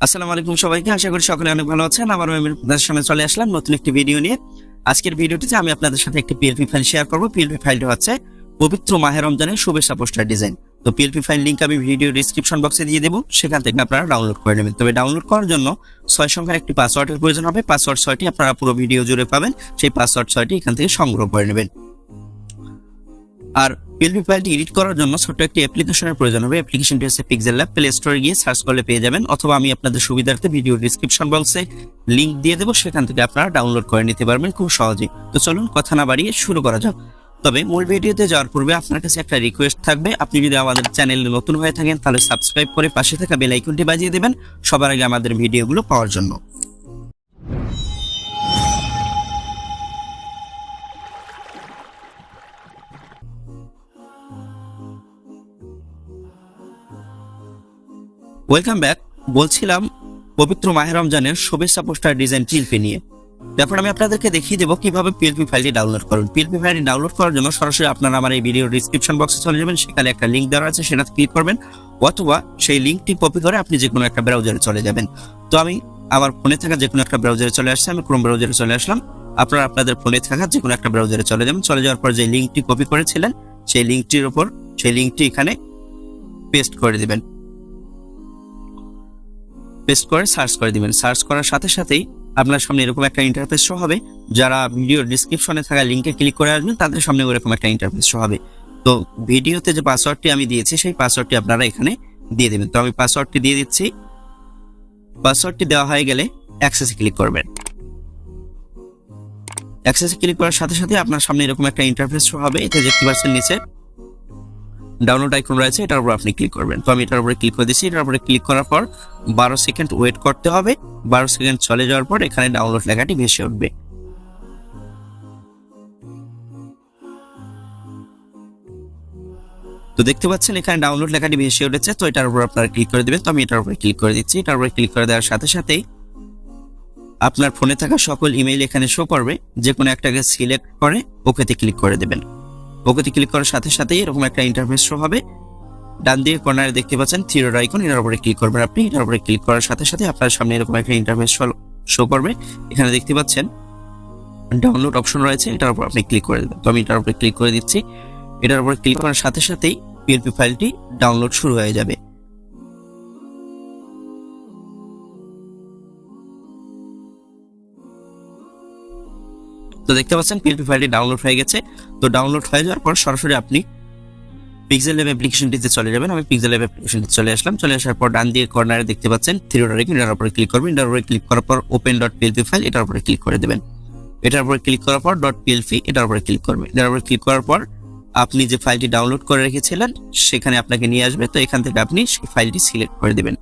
আসসালামু আলাইকুম সবাইকে, আশা করি সকলে অনেক ভালো আছেন। আবারও আমি আপনাদের সামনে চলে আসলাম নতুন একটি ভিডিও নিয়ে। আজকের ভিডিওটিতে আমি আপনাদের সাথে একটি পিএলপি ফাইল শেয়ার করব। পিএলপি ফাইলটি হচ্ছে পবিত্র মাহে রমজানের শুভেচ্ছা পোস্টার ডিজাইন। তো পিএলপি ফাইল লিংক আমি ভিডিও ডেসক্রিপশন বক্সে দিয়ে দেবো, সেখান থেকে আপনারা ডাউনলোড করে নেবেন। তবে ডাউনলোড করার জন্য 6 সংখ্যার একটি পাসওয়ার্ডের প্রয়োজন হবে। পাসওয়ার্ড 6টি আপনারা পুরো ভিডিও জুড়ে পাবেন, সেই পাসওয়ার্ড 6টি এখান থেকে সংগ্রহ করে নেবেন। আর পিএলপি ফাইলটি এডিট করার জন্য ছোট্ট একটি অ্যাপ্লিকেশনের প্রয়োজন হবে। অ্যাপ্লিকেশনটি হচ্ছে পিক্সেল ল্যাব। প্লে স্টোরে গিয়ে সার্চ করলে পেয়ে যাবেন, অথবা আমি আপনাদের সুবিধার্থে ভিডিও ডেসক্রিপশন বক্সে লিংক দিয়ে দেবো, সেখান থেকে আপনারা ডাউনলোড করে নিতে পারবেন খুব সহজেই। তো চলুন কথা না বাড়িয়ে শুরু করা যাক। তবে মূল ভিডিওতে যাওয়ার পূর্বে আপনার কাছে একটা রিকোয়েস্ট থাকবে, আপনি যদি আমাদের চ্যানেলে নতুন হয়ে থাকেন তাহলে সাবস্ক্রাইব করে পাশে থাকা বেল আইকনটি বাজিয়ে দেবেন সবার আগে আমাদের ভিডিওগুলো পাওয়ার জন্য। Welcome back. বলছিলাম পবিত্র মাহে রমজানের শুভেচ্ছা পোস্টার ডিজাইন পিএলপি নিয়ে। এখন আমি আপনাদেরকে দেখিয়ে দেবো কিভাবে পিএলপি ফাইলটি ডাউনলোড করুন। পিএলপি ফাইলটি ডাউনলোড করার জন্য সরাসরি আপনারা আমার এই ভিডিও ডিসক্রিপশন বক্সে চলে যাবেন, সেখানে একটা লিঙ্ক দেওয়া আছে, সেটাতে ক্লিক করবেন, অথবা সেই লিঙ্কটি কপি করে আপনি যে কোনো একটা ব্রাউজারে চলে যাবেন। তো আমি আমার ফোনে থাকা যে কোনো একটা ব্রাউজারে চলে আসছি, আমি ক্রোম ব্রাউজারে চলে আসলাম। আপনারা আপনাদের ফোনে থাকা যে কোনো একটা ব্রাউজারে চলে যাবেন। চলে যাওয়ার পর যে লিঙ্কটি কপি করেছিলেন সেই লিঙ্কটির উপর সেই লিঙ্কটি এখানে পেস্ট করে দিবেন। পেস্ট করে সার্চ করে দিবেন। সার্চ করার সাথে সাথেই আপনার সামনে এরকম একটা ইন্টারফেস শো হবে। যারা ভিডিও ডেসক্রিপশনে থাকা লিংকে ক্লিক করে আসবেন তাদের সামনে এরকম একটা ইন্টারফেস শো হবে। তো ভিডিওতে যে পাসওয়ার্ডটি আমি দিয়েছি সেই পাসওয়ার্ডটি আপনারা এখানে দিয়ে দেবেন। তো আমি পাসওয়ার্ডটি দিয়ে দিচ্ছি। পাসওয়ার্ডটি দেওয়া হয়ে গেলে অ্যাক্সেসে ক্লিক করবেন। অ্যাক্সেসে ক্লিক করার সাথে সাথে আপনার সামনে এরকম একটা ইন্টারফেস শো হবে। এতে দেখতে পাচ্ছেন নিচে ডাউনলোড আইকন রয়েছে, এটার উপর আপনি ক্লিক করবেন। তো আমি এটার উপরে ক্লিক করে দিচ্ছি। এটার উপরে ক্লিক করার পর 12 সেকেন্ড ওয়েট করতে হবে। 12 সেকেন্ড চলে যাওয়ার পর এখানে ডাউনলোড লেখাটি ভেসে উঠবে। তো দেখতে পাচ্ছেন এখানে ডাউনলোড লেখাটি ভেসে উঠেছে। তো এটার উপর আপনারা ক্লিক করে দিবেন। তো আমি এটার উপরে ক্লিক করে দিচ্ছি। এটার উপরে ক্লিক করে দেওয়ার সাথে সাথেই আপনার ফোনে থাকা সকল ইমেইল এখানে শো করবে। যে কোনো একটাকে সিলেক্ট করে ওকেতে ক্লিক করে দেবেন। ওকেতে ক্লিক করার সাথে সাথেই এরকম একটা ইন্টারফেস শো হবে। ডান দিকে কর্নারে দেখতে পাচ্ছেন থ্রিডট আইকন, এটার উপরে ক্লিক করবেন আপনি। এটার উপরে ক্লিক করার সাথে সাথে আপনার সামনে এরকম একটা ইন্টারফেস শো করবে। এখানে দেখতে পাচ্ছেন ডাউনলোড অপশন রয়েছে, এটার উপর আপনি ক্লিক করে দেবেন। তো আমি এটার উপরে ক্লিক করে দিচ্ছি। এটার উপরে ক্লিক করার সাথে সাথেই পিএলপি ফাইলটি ডাউনলোড শুরু হয়ে যাবে। তো দেখতে পাচ্ছেন পিএলপি ফাইলটি ডাউনলোড হয়ে গেছে। তো ডাউনলোড হয়ে যাওয়ার পর সরাসরি আপনি পিক্সেল ল্যাব অ্যাপ্লিকেশনটিতে চলে যাবেন। আমি পিক্সেল ল্যাব অ্যাপ্লিকেশনটিতে চলে আসলাম। চলে আসার পর ডান দিকে কর্নারে দেখতে পাচ্ছেন থ্রিডট আইকন, এটার উপরে ক্লিক করবেন। এটার উপরে ক্লিক করার পর ওপেন.পিএলপি ফাইল, এটার উপরে ক্লিক করে দেবেন। এটার উপরে ক্লিক করার পর .পিএলপি, এটার উপরে ক্লিক করবেন। এটার উপরে ক্লিক করার পর আপনি যে ফাইলটি ডাউনলোড করে রেখেছিলেন সেখানে আপনাকে নিয়ে আসবে। তো এখান থেকে আপনি সেই ফাইলটি সিলেক্ট করে দেবেন।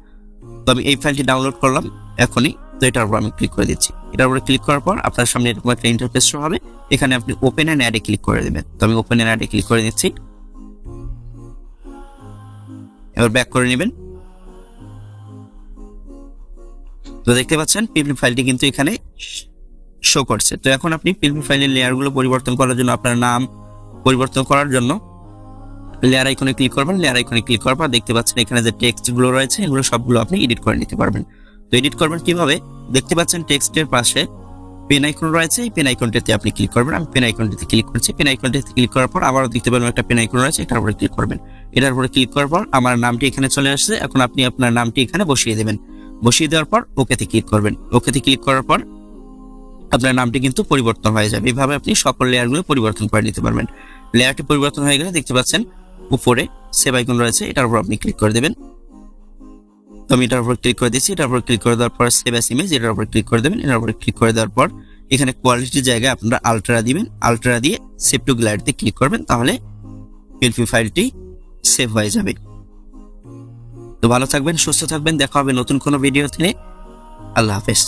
তো আমি এই ফাইলটি ডাউনলোড করলাম এখনই। তো এটার উপর আমি ক্লিক করে দিচ্ছি। এটার উপরে ক্লিক করার পর আপনার সামনে এরকম একটা ইন্টারফেস শো হবে। এখানে আপনি ওপেন অ্যান্ড অ্যাডে ক্লিক করে দেবেন। তো আমি ওপেন অ্যান্ড অ্যাডে ক্লিক করে দিচ্ছি। এবার ব্যাক করে নেবেন। তো দেখতে পাচ্ছেন পিএলপি ফাইলটি কিন্তু এখানে শো করছে। তো এখন আপনি পিএলপি ফাইলের লেয়ারগুলো পরিবর্তন করার জন্য আপনার নাম পরিবর্তন করার জন্য লেয়ার আইকনে ক্লিক করবেন। লেয়ার আইকনে ক্লিক করার পর দেখতে পাচ্ছেন এখানে যে টেক্সটগুলো রয়েছে এগুলো সবগুলো আপনি এডিট করে নিতে পারবেন। তো এডিট করবেন কিভাবে, দেখতে পাচ্ছেন টেক্সটের পাশে পেন আইকন রয়েছে, এই পেন আইকনটিতে আপনি ক্লিক করবেন। আমি পেন আইকনটিতে ক্লিক করছি। পেন আইকনটিতে ক্লিক করার পর আবারও দেখতে পাবেন একটা পেন আইকন রয়েছে, এটার উপরে ক্লিক করবেন। এটার উপরে ক্লিক করার পর আমার নামটি এখানে চলে আসছে। এখন আপনি আপনার নামটি এখানে বসিয়ে দেবেন। বসিয়ে দেওয়ার পর ওকেতে ক্লিক করবেন। ওকেতে ক্লিক করার পর আপনার নামটি কিন্তু পরিবর্তন হয়ে যাবে। এইভাবে আপনি সকল লেয়ারগুলো পরিবর্তন করে নিতে পারবেন। লেয়ারটি পরিবর্তন হয়ে গেলে দেখতে পাচ্ছেন উপরে সেভ আইকন রয়েছে, এটার উপর আপনি ক্লিক করে দেবেন। তো আমি এটার উপর ক্লিক করে দিচ্ছি। এটার উপর ক্লিক করে দেওয়ার পর সেভ অ্যাজ ইমেজ, এটার উপর ক্লিক করে দেবেন। এটার উপর ক্লিক করে দেওয়ার পর এখানে কোয়ালিটির জায়গায় আপনারা আলট্রা দিবেন। আলট্রা দিয়ে সেভ টু গ্যালারিতে ক্লিক করবেন, তাহলে পিএলপি ফাইলটি সেভ হয়ে যাবে। তো ভালো থাকবেন, সুস্থ থাকবেন, দেখা হবে নতুন কোনো ভিডিওতে। আল্লাহ হাফেজ।